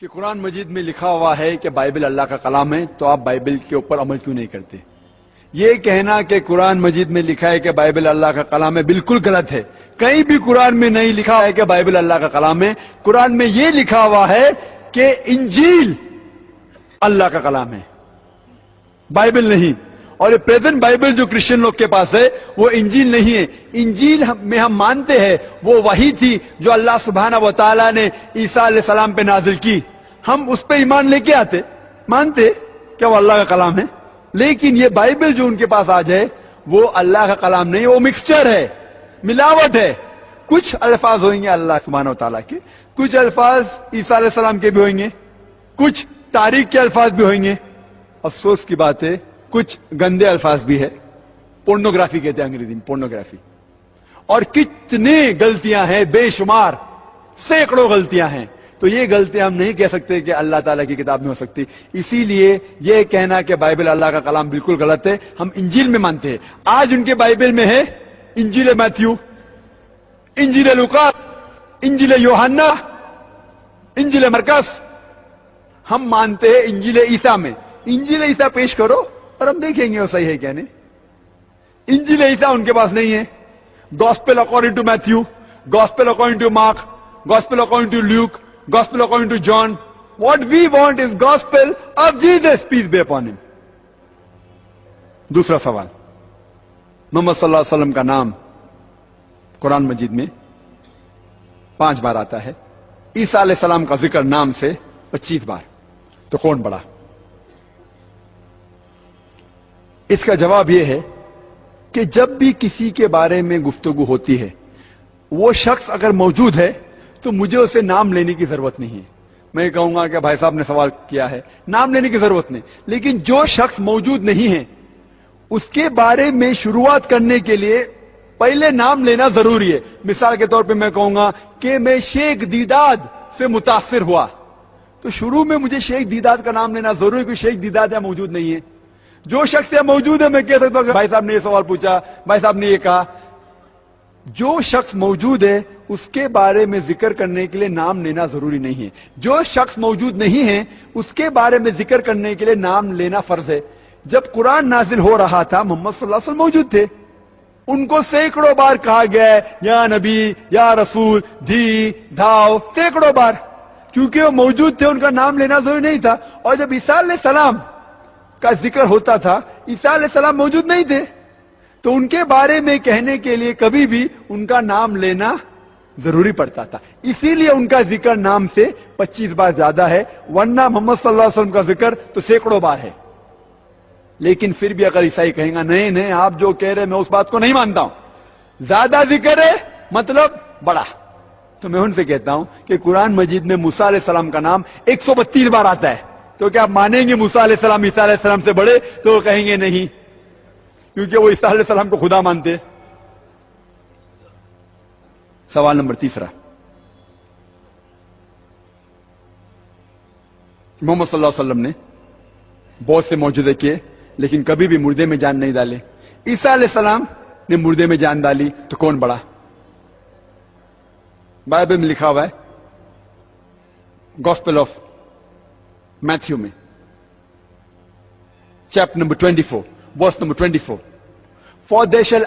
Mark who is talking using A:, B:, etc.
A: کہ قرآن مجید میں لکھا ہوا ہے کہ بائبل اللہ کا کلام ہے، تو آپ بائبل کے اوپر عمل کیوں نہیں کرتے؟ یہ کہنا کہ قرآن مجید میں لکھا ہے کہ بائبل اللہ کا کلام ہے بالکل غلط ہے۔ کہیں بھی قرآن میں نہیں لکھا ہے کہ بائبل اللہ کا کلام ہے۔ قرآن میں یہ لکھا ہوا ہے کہ انجیل اللہ کا کلام ہے، بائبل نہیں۔ اور یہ پریزنٹ بائبل جو کرسچن لوگ کے پاس ہے وہ انجیل نہیں ہے۔ انجیل میں ہم مانتے ہیں وہ وحی تھی جو اللہ سبحانہ و تعالیٰ نے عیسیٰ علیہ السلام پہ نازل کی، ہم اس پہ ایمان لے کے آتے، مانتے کہ وہ اللہ کا کلام ہے۔ لیکن یہ بائبل جو ان کے پاس آج ہے وہ اللہ کا کلام نہیں، وہ مکسچر ہے، ملاوٹ ہے۔ کچھ الفاظ ہوئیں گے اللہ سبحانہ و تعالیٰ کے، کچھ الفاظ عیسیٰ علیہ السلام کے بھی ہوئیں گے، کچھ تاریخ کے الفاظ بھی ہوئیں گے۔ افسوس کی بات ہے کچھ گندے الفاظ بھی ہے، پورنوگرافی کہتے ہیں انگریزی میں، پورنوگرافی۔ اور کتنے غلطیاں ہیں، بے شمار، سینکڑوں غلطیاں ہیں۔ تو یہ غلطیاں ہم نہیں کہہ سکتے کہ اللہ تعالیٰ کی کتاب میں ہو سکتی۔ اسی لیے یہ کہنا کہ بائبل اللہ کا کلام بالکل غلط ہے، ہم انجیل میں مانتے ہیں۔ آج ان کے بائبل میں ہے انجیل میتھیو، انجیل لوقا، انجیل یوحنا، انجیل مرکز۔ ہم مانتے ہیں انجیل عیسیٰ میں۔ انجیل عیسیٰ پیش کرو اور ہم دیکھیں گے وہ صحیح ہے کیا نہیں۔ انجیل عیسیٰ ان کے پاس نہیں ہے۔ Gospel according to Matthew, gospel according to Mark, gospel according to Luke, gospel according to John. What we want is gospel of Jesus, peace be upon him. دوسرا سوال، محمد صلی اللہ علیہ وسلم کا نام قرآن مجید میں 5 بار آتا ہے، عیسیٰ علیہ السلام کا ذکر نام سے 25 بار، تو کون بڑا؟ اس کا جواب یہ ہے کہ جب بھی کسی کے بارے میں گفتگو ہوتی ہے، وہ شخص اگر موجود ہے تو مجھے اسے نام لینے کی ضرورت نہیں ہے۔ میں کہوں گا کہ بھائی صاحب نے سوال کیا ہے، نام لینے کی ضرورت نہیں۔ لیکن جو شخص موجود نہیں ہے اس کے بارے میں شروعات کرنے کے لیے پہلے نام لینا ضروری ہے۔ مثال کے طور پہ میں کہوں گا کہ میں شیخ دیداد سے متاثر ہوا، تو شروع میں مجھے شیخ دیداد کا نام لینا ضروری ہے، کہ شیخ دیداد یا موجود نہیں ہے۔ جو شخص یا موجود ہے میں کہہ سکتا ہوں کہ بھائی صاحب نے یہ سوال پوچھا، بھائی صاحب نے یہ کہا۔ جو شخص موجود ہے اس کے بارے میں ذکر کرنے کے لیے نام لینا ضروری نہیں ہے۔ جو شخص موجود نہیں ہے اس کے بارے میں ذکر کرنے کے لیے نام لینا فرض ہے۔ جب قرآن نازل ہو رہا تھا محمد صلی اللہ علیہ وسلم موجود تھے، ان کو سینکڑوں بار کہا گیا ہے یا نبی، یا رسول، دھی دھاؤ، سینکڑوں بار، کیونکہ وہ موجود تھے، ان کا نام لینا ضروری نہیں تھا۔ اور جب عیسیٰ علیہ السلام کا ذکر ہوتا تھا، عیسیٰ علیہ السلام موجود نہیں تھے، تو ان کے بارے میں کہنے کے لیے کبھی بھی ان کا نام لینا ضروری پڑتا تھا۔ اسی لیے ان کا ذکر نام سے 25 بار زیادہ ہے، ورنہ محمد صلی اللہ علیہ وسلم کا ذکر تو سینکڑوں بار ہے۔ لیکن پھر بھی اگر عیسائی کہیں گا نہیں نہیں آپ جو کہہ رہے میں اس بات کو نہیں مانتا ہوں، زیادہ ذکر ہے مطلب بڑا، تو میں ان سے کہتا ہوں کہ قرآن مجید میں موسیٰ علیہ السلام کا نام 132 بار آتا ہے، تو کیا آپ مانیں گے موسیٰ علیہ السلام عیسیٰ علیہ السلام سے بڑے؟ تو وہ کہیں گے نہیں، کیونکہ وہ عیسیٰ علیہ السلام کو خدا مانتے۔ سوال نمبر 3، محمد صلی اللہ علیہ وسلم نے بہت سے معجزے کیے لیکن کبھی بھی مردے میں جان نہیں ڈالے۔ عیسیٰ علیہ السلام نے مردے میں جان ڈالی، تو کون بڑا؟ بائبل میں لکھا ہوا ہے، گاسپل آف میتھیو میں chapter number 24 verse number 24، for they شل